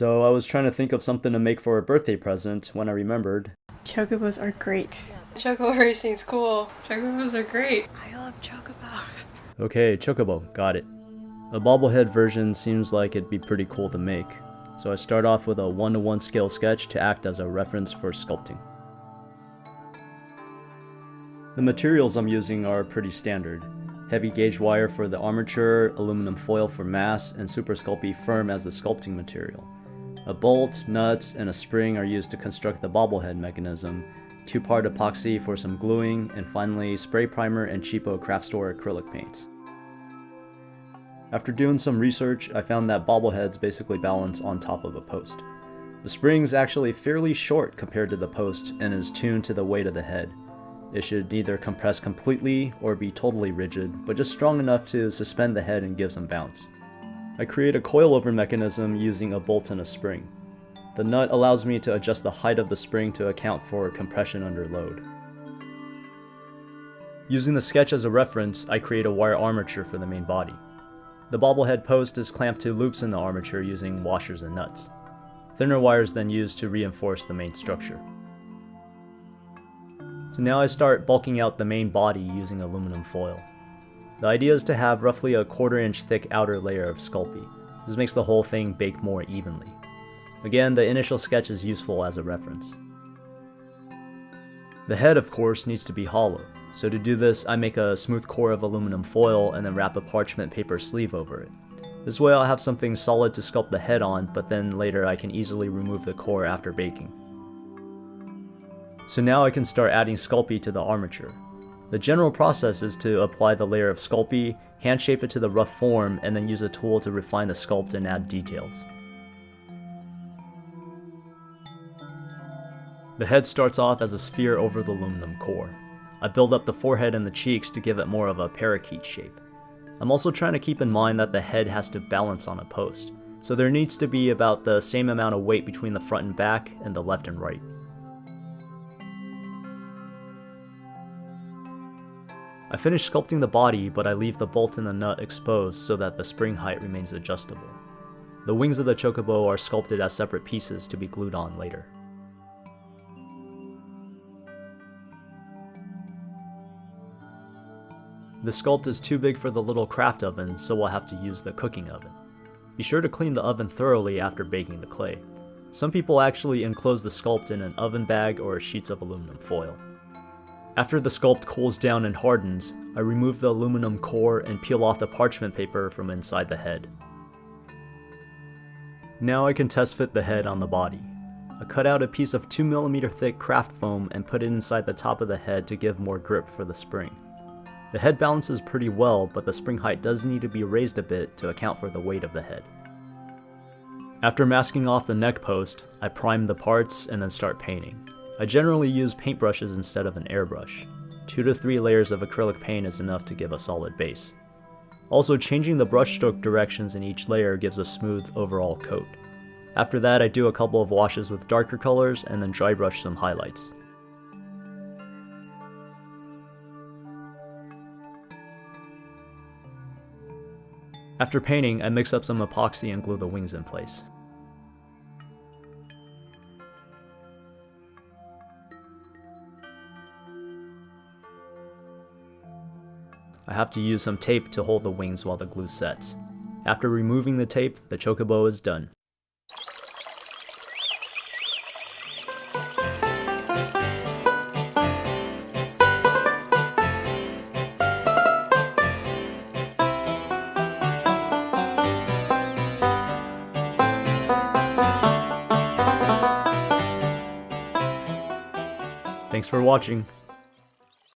So I was trying to think of something to make for a birthday present when I remembered. Chocobos are great. Chocobo racing's cool. Chocobos are great. I love chocobos. Okay, Chocobo, got it. A bobblehead version seems like it'd be pretty cool to make, so I start off with a 1:1 scale sketch to act as a reference for sculpting. The materials I'm using are pretty standard. Heavy gauge wire for the armature, aluminum foil for mass, and Super Sculpey Firm as the sculpting material. A bolt, nuts, and a spring are used to construct the bobblehead mechanism, 2-part epoxy for some gluing, and finally spray primer and cheapo craft store acrylic paints. After doing some research, I found that bobbleheads basically balance on top of a post. The spring's actually fairly short compared to the post and is tuned to the weight of the head. It should neither compress completely or be totally rigid, but just strong enough to suspend the head and give some bounce. I create a coilover mechanism using a bolt and a spring. The nut allows me to adjust the height of the spring to account for compression under load. Using the sketch as a reference, I create a wire armature for the main body. The bobblehead post is clamped to loops in the armature using washers and nuts. Thinner wires then used to reinforce the main structure. So now I start bulking out the main body using aluminum foil. The idea is to have roughly a 1/4 inch thick outer layer of Sculpey. This makes the whole thing bake more evenly. Again, the initial sketch is useful as a reference. The head, of course, needs to be hollow, so to do this I make a smooth core of aluminum foil and then wrap a parchment paper sleeve over it. This way I'll have something solid to sculpt the head on, but then later I can easily remove the core after baking. So now I can start adding Sculpey to the armature. The general process is to apply the layer of Sculpey, hand shape it to the rough form, and then use a tool to refine the sculpt and add details. The head starts off as a sphere over the aluminum core. I build up the forehead and the cheeks to give it more of a parakeet shape. I'm also trying to keep in mind that the head has to balance on a post, so there needs to be about the same amount of weight between the front and back and the left and right. I finish sculpting the body, but I leave the bolt and the nut exposed so that the spring height remains adjustable. The wings of the Chocobo are sculpted as separate pieces to be glued on later. The sculpt is too big for the little craft oven, so we'll have to use the cooking oven. Be sure to clean the oven thoroughly after baking the clay. Some people actually enclose the sculpt in an oven bag or sheets of aluminum foil. After the sculpt cools down and hardens, I remove the aluminum core and peel off the parchment paper from inside the head. Now I can test fit the head on the body. I cut out a piece of 2mm thick craft foam and put it inside the top of the head to give more grip for the spring. The head balances pretty well, but the spring height does need to be raised a bit to account for the weight of the head. After masking off the neck post, I prime the parts and then start painting. I generally use paintbrushes instead of an airbrush. 2 to 3 layers of acrylic paint is enough to give a solid base. Also, changing the brushstroke directions in each layer gives a smooth overall coat. After that, I do a couple of washes with darker colors and then dry brush some highlights. After painting, I mix up some epoxy and glue the wings in place. I have to use some tape to hold the wings while the glue sets. After removing the tape, the Chocobo is done. Thanks for watching.